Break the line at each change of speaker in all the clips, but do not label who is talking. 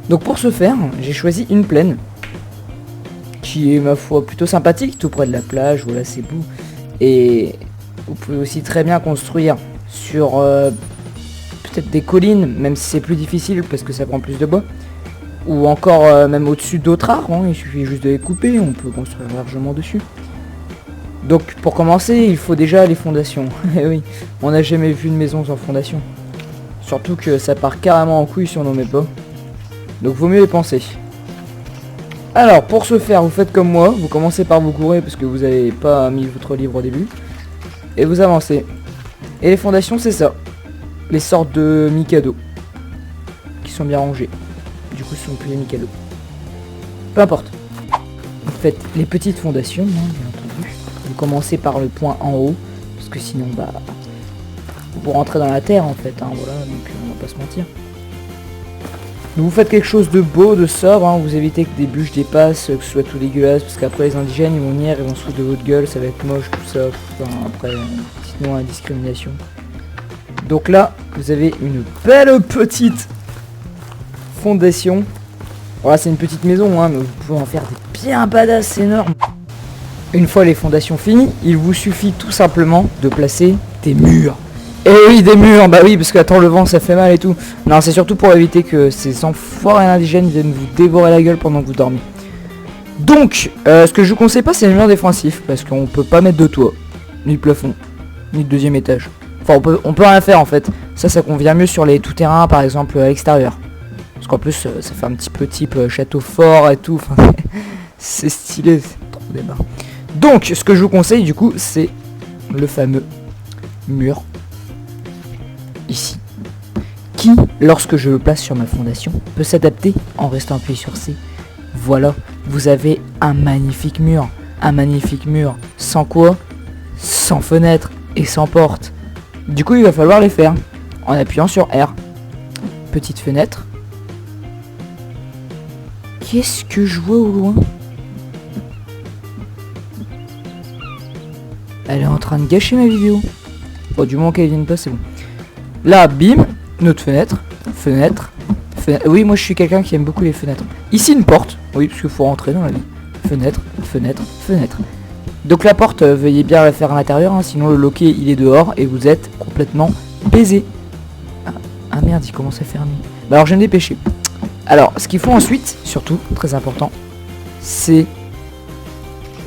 Donc pour ce faire, j'ai choisi une plaine qui est ma foi plutôt sympathique, tout près de la plage, voilà c'est beau. Et vous pouvez aussi très bien construire sur peut-être des collines, même si c'est plus difficile parce que ça prend plus de bois. Ou encore même au-dessus d'autres arbres, hein, il suffit juste de les couper, on peut construire largement dessus. Donc pour commencer, il faut déjà les fondations. Et oui, on n'a jamais vu une maison sans fondation. Surtout que ça part carrément en couille si on n'en met pas. Donc vaut mieux les penser. Alors pour ce faire, vous faites comme moi, vous commencez par vous courir parce que vous n'avez pas mis votre livre au début. Et vous avancez. Et les fondations c'est ça. Les sortes de Mikado. Qui sont bien rangées. Du coup ce sont plus les Mikado. Peu importe. Vous faites les petites fondations, hein, bien entendu. Vous commencez par le point en haut. Parce que sinon bah... vous rentrez dans la terre en fait, hein, voilà, donc on va pas se mentir. Donc vous faites quelque chose de beau, de sobre, hein, vous évitez que des bûches dépassent, que ce soit tout dégueulasse, parce qu'après les indigènes ils vont venir, ils vont se foutre de votre gueule, ça va être moche, tout ça, enfin, après, sinon la discrimination. Donc là, vous avez une belle petite fondation. Voilà, c'est une petite maison, hein, mais vous pouvez en faire des bien badass énormes. Une fois les fondations finies, il vous suffit tout simplement de placer des murs. Et oui, des murs, bah oui, parce que attends, le vent ça fait mal et tout. Non, c'est surtout pour éviter que ces enfoirés indigènes viennent vous dévorer la gueule pendant que vous dormez. Donc, ce que je vous conseille pas, c'est les murs défensifs, parce qu'on peut pas mettre de toit, ni de plafond, ni de deuxième étage. Enfin, on peut rien faire en fait. Ça convient mieux sur les tout-terrains, par exemple, à l'extérieur. Parce qu'en plus, ça fait un petit peu type château fort et tout. Enfin, c'est stylé, c'est trop débat. Donc, ce que je vous conseille, du coup, c'est le fameux mur. Ici, qui, lorsque je le place sur ma fondation, peut s'adapter en restant appuyé sur C. Voilà, vous avez un magnifique mur sans quoi? Sans fenêtre et sans porte. Du coup, il va falloir les faire en appuyant sur R. Petite fenêtre. Qu'est-ce que je vois au loin? Elle est en train de gâcher ma vidéo. Bon, du moment qu'elle vienne pas, c'est bon. Là, bim, notre fenêtre. Oui, moi je suis quelqu'un qui aime beaucoup les fenêtres. Ici, une porte. Oui, parce qu'il faut rentrer dans la vie. Fenêtre. Donc la porte, veuillez bien la faire à l'intérieur, hein, sinon le loquet il est dehors et vous êtes complètement baisé. Ah merde, il commence à faire nuit. Bah alors je vais me dépêcher. Alors, ce qu'il faut ensuite, surtout, très important, c'est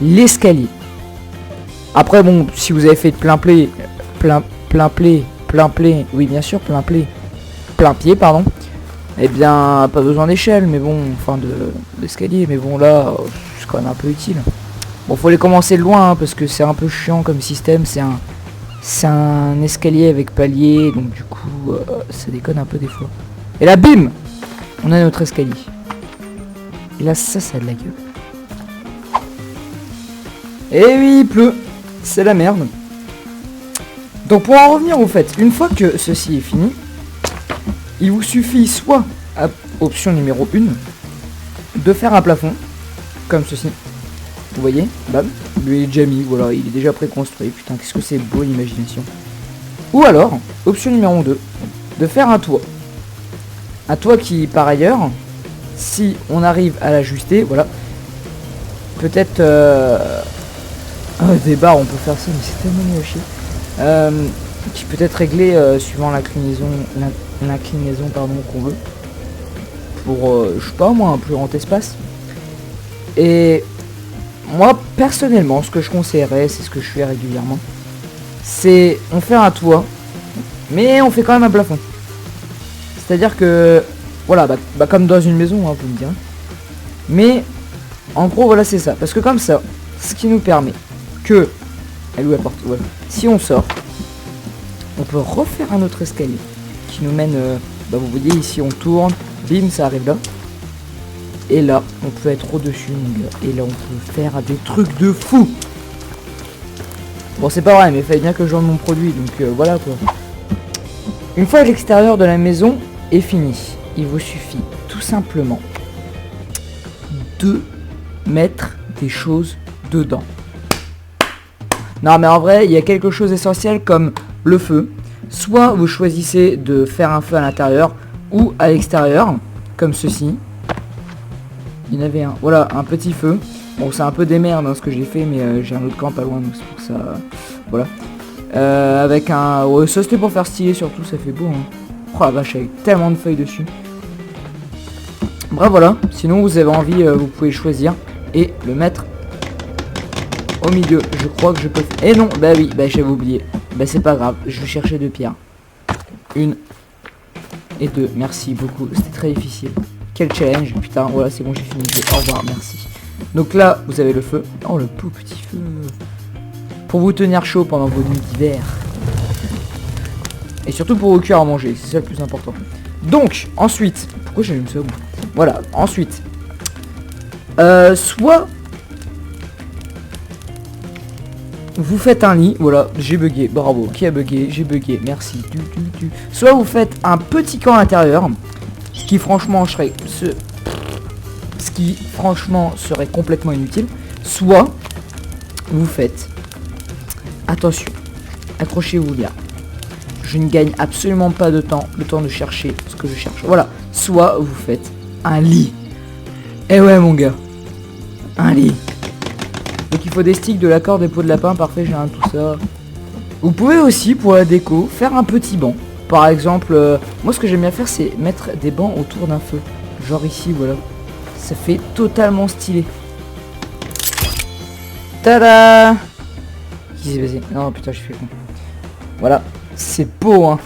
l'escalier. Après, bon, si vous avez fait de plein pied, pardon, eh bien, pas besoin d'échelle, mais bon, enfin d'escalier, mais bon, là, c'est quand même un peu utile. Bon, faut les commencer de loin, hein, parce que c'est un peu chiant comme système, c'est un escalier avec palier, donc du coup, ça déconne un peu des fois. Et là, bim, on a notre escalier. Et là, ça a de la gueule. Et oui, il pleut, c'est la merde. Donc pour en revenir au fait, une fois que ceci est fini, il vous suffit soit, option numéro 1, de faire un plafond, comme ceci. Vous voyez, bam, lui il est déjà mis, voilà, il est déjà préconstruit, putain qu'est-ce que c'est beau l'imagination. Ou alors, option numéro 2, de faire un toit. Un toit qui, par ailleurs, si on arrive à l'ajuster, voilà, peut-être... des barres, on peut faire ça, mais c'est tellement nul à chier. Qui peut être réglé suivant l'inclinaison pardon qu'on veut pour je sais pas moi un plus grand espace. Et moi personnellement ce que je conseillerais, c'est ce que je fais régulièrement, c'est on fait un toit mais on fait quand même un plafond, c'est à dire que voilà bah comme dans une maison hein, vous me direz, mais en gros voilà c'est ça, parce que comme ça ce qui nous permet que elle ouvre la porte, voilà. Si on sort, on peut refaire un autre escalier qui nous mène, bah vous voyez ici on tourne, bim ça arrive là. Et là on peut être au-dessus mon gars, et là on peut faire des trucs de fou. Bon c'est pas vrai, mais il fallait bien que je vende mon produit, donc voilà quoi. Une fois l'extérieur de la maison est fini, il vous suffit tout simplement de mettre des choses dedans. Non mais en vrai il y a quelque chose d'essentiel comme le feu. Soit vous choisissez de faire un feu à l'intérieur ou à l'extérieur, comme ceci. Il y en avait un. Voilà, un petit feu. Bon, c'est un peu des merdes ce que j'ai fait, mais j'ai un autre camp pas loin, donc c'est pour ça. Voilà. Avec un... Ouais, ça c'était pour faire stylé surtout, ça fait beau. Hein. Oh la vache, avec tellement de feuilles dessus. Bref, voilà. Sinon, vous avez envie, vous pouvez choisir et le mettre au milieu. Je crois que je peux... Eh non, bah oui, bah j'avais oublié. Bah c'est pas grave, je vais chercher 2 pierres. 1 et 2, merci beaucoup. C'était très difficile. Quel challenge, putain, voilà, c'est bon, j'ai fini. Au revoir, merci. Donc là, vous avez le feu. Oh, le beau petit feu. Pour vous tenir chaud pendant vos nuits d'hiver. Et surtout pour vous cuire à manger, c'est ça le plus important. Donc, ensuite... Pourquoi j'allume ça? Voilà, ensuite... soit... Vous faites un lit, voilà, j'ai bugué, bravo, qui a bugué, j'ai bugué, merci. Soit vous faites un petit camp à l'intérieur, ce qui franchement serait serait complètement inutile. Soit vous faites, attention, accrochez-vous là. Je ne gagne absolument pas de temps, le temps de chercher ce que je cherche. Voilà, soit vous faites un lit. Eh ouais mon gars, un lit. Donc il faut des sticks, de la corde, des pots de lapin, parfait, j'ai un tout ça. Vous pouvez aussi, pour la déco, faire un petit banc. Par exemple, moi ce que j'aime bien faire, c'est mettre des bancs autour d'un feu. Genre ici, voilà. Ça fait totalement stylé. Tada! Qui s'est passé? Non, putain, je suis con. Voilà, c'est beau, hein.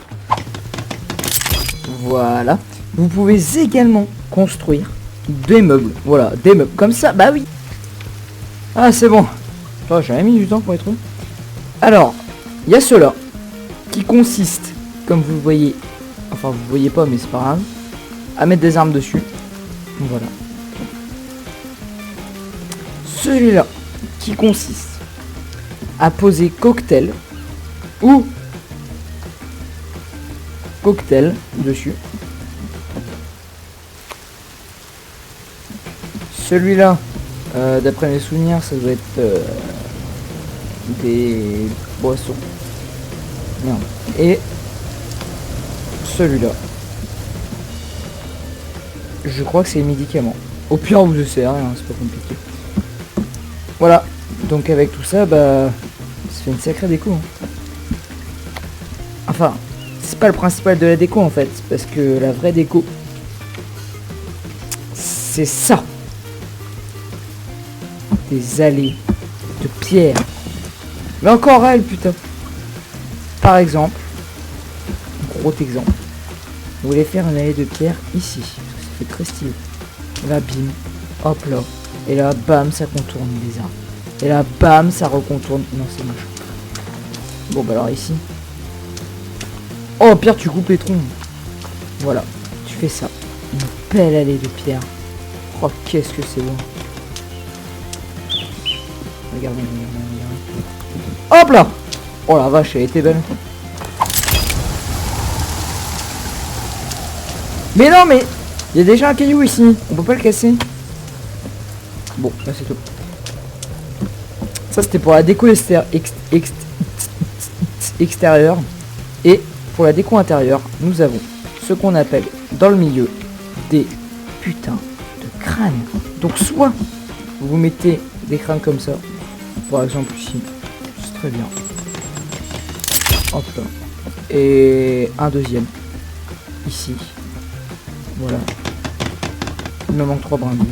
Voilà. Vous pouvez également construire des meubles. Voilà, des meubles. Comme ça, bah oui. Ah c'est bon. Oh, j'avais mis du temps pour les trouver. Alors, il y a ceux-là qui consistent, comme vous voyez, enfin vous voyez pas mais c'est pas grave, à mettre des armes dessus. Voilà. Celui-là qui consiste à poser cocktail ou cocktail dessus. Celui-là, d'après mes souvenirs, ça doit être des boissons. Merde. Et celui-là, je crois que c'est les médicaments. Au pire, vous essayez, hein, c'est pas compliqué. Voilà. Donc avec tout ça, bah, ça fait une sacrée déco. Hein. Enfin, c'est pas le principal de la déco en fait, parce que la vraie déco, c'est ça. Des allées de pierre. Mais encore elle, putain. Par exemple, gros exemple, vous voulez faire une allée de pierre ici. Ça fait très stylé. Là, bim, hop là. Et là, bam, ça contourne les arbres. Et là, bam, ça recontourne. Non, c'est moche. Bon, bah alors ici. Oh, pire, tu coupes les troncs. Voilà, tu fais ça. Une belle allée de pierre. Oh, qu'est-ce que c'est bon. Regardez, regardez. Hop là. Oh la vache, elle était belle. Mais non, mais il y a déjà un caillou ici. On peut pas le casser. Bon, là c'est tout. Ça c'était pour la déco extérieure. Et pour la déco intérieure, nous avons ce qu'on appelle dans le milieu des putains de crânes. Donc soit vous mettez des crânes comme ça. Par exemple ici, c'est très bien. Hop là. Et un deuxième. Ici. Voilà. Il me manque 3 brindilles.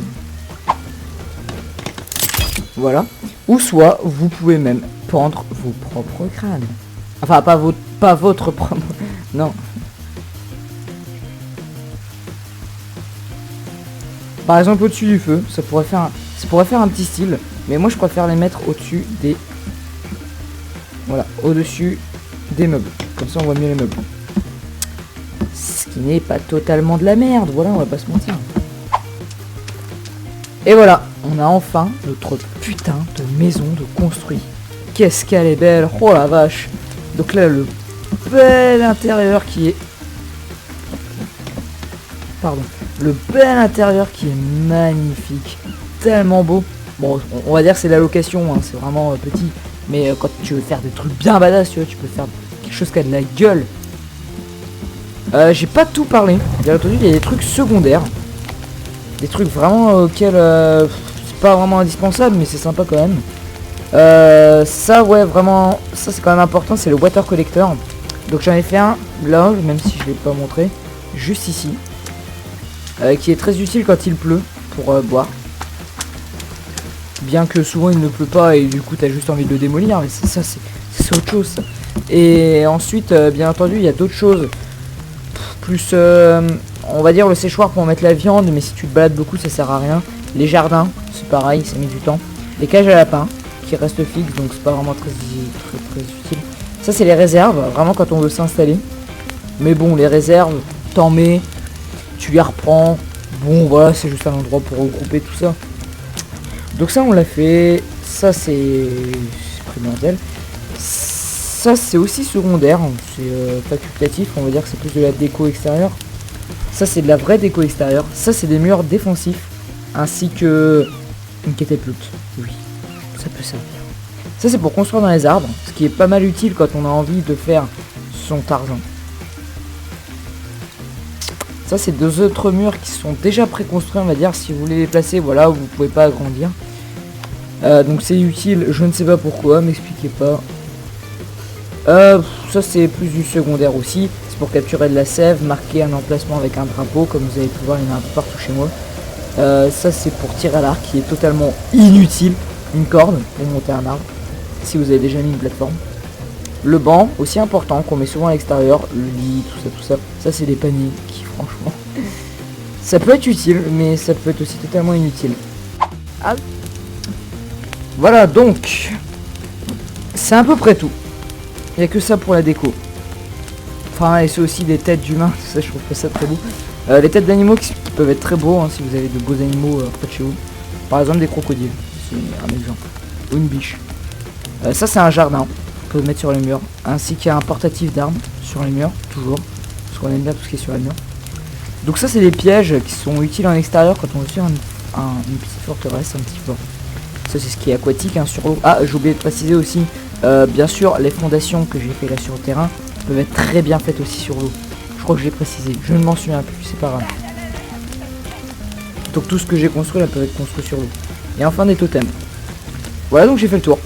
Voilà. Ou soit vous pouvez même pendre vos propres crânes. Enfin pas votre propre. Non. Par exemple au-dessus du feu, ça pourrait faire un petit style. Mais moi je préfère les mettre au-dessus des... Voilà, au-dessus des meubles. Comme ça on voit mieux les meubles. Ce qui n'est pas totalement de la merde, voilà, on va pas se mentir. Et voilà, on a enfin notre putain de maison de construit. Qu'est-ce qu'elle est belle, oh la vache. Donc là le bel intérieur qui est... Pardon. Le bel intérieur qui est magnifique. Tellement beau. Bon, on va dire que c'est la location, hein, c'est vraiment petit. Mais quand tu veux faire des trucs bien badass, tu vois, tu peux faire quelque chose qui a de la gueule. J'ai pas tout parlé. Bien entendu, il y a des trucs secondaires. Des trucs vraiment auxquels c'est pas vraiment indispensable, mais c'est sympa quand même. Ça ouais, vraiment, ça c'est quand même important, c'est le water collector. Donc j'en ai fait un là, même si je l'ai pas montré, juste ici, qui est très utile quand il pleut pour boire. Bien que souvent il ne pleut pas et du coup t'as juste envie de le démolir, mais ça c'est autre chose ça. Et ensuite bien entendu il y a d'autres choses, plus on va dire le séchoir pour mettre la viande, mais si tu te balades beaucoup ça sert à rien. Les jardins c'est pareil, ça met du temps. Les cages à lapins qui restent fixes, donc c'est pas vraiment très utile. Ça c'est les réserves, vraiment quand on veut s'installer. Mais bon, les réserves, t'en mets, tu les reprends. Bon voilà, c'est juste un endroit pour regrouper tout ça. Donc ça on l'a fait, ça c'est primordial. Ça c'est aussi secondaire, c'est facultatif, on va dire que c'est plus de la déco extérieure. Ça c'est de la vraie déco extérieure. Ça c'est des murs défensifs, ainsi que une catapulte. Oui, ça peut servir. Ça c'est pour construire dans les arbres, ce qui est pas mal utile quand on a envie de faire son Tarzan. Ça c'est deux autres murs qui sont déjà préconstruits, on va dire, si vous voulez les placer, voilà, vous pouvez pas agrandir. Donc c'est utile, je ne sais pas pourquoi, m'expliquez pas. Ça c'est plus du secondaire aussi, c'est pour capturer de la sève, marquer un emplacement avec un drapeau, comme vous avez pu voir, il y en a un peu partout chez moi. Ça c'est pour tirer à l'arc, qui est totalement inutile, une corde pour monter un arbre, si vous avez déjà mis une plateforme. Le banc, aussi important, qu'on met souvent à l'extérieur, le lit, tout ça, ça c'est des paniers qui franchement, ça peut être utile, mais ça peut être aussi totalement inutile. Ah. Voilà, donc, c'est à peu près tout. Il n'y a que ça pour la déco. Enfin, et c'est aussi des têtes d'humains, tout ça, je trouve que ça très beau. Les têtes d'animaux qui peuvent être très beaux, hein, si vous avez de beaux animaux près de chez vous. Par exemple, des crocodiles, c'est un exemple. Ou une biche. Ça, c'est un jardin, on peut le mettre sur les murs. Ainsi qu'il y a un portatif d'armes sur les murs, toujours. Parce qu'on aime bien tout ce qui est sur les murs. Donc ça, c'est des pièges qui sont utiles en extérieur quand on veut faire une petite forteresse, un petit fort. Ça, c'est ce qui est aquatique, hein, sur l'eau. Ah, j'ai oublié de préciser aussi, bien sûr, les fondations que j'ai fait là sur le terrain peuvent être très bien faites aussi sur l'eau. Je crois que j'ai précisé, je ne m'en souviens plus, c'est pas grave. Donc tout ce que j'ai construit là peut être construit sur l'eau. Et enfin des totems. Voilà, donc j'ai fait le tour.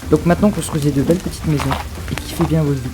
Donc maintenant construisez de belles petites maisons et kiffez bien votre vie.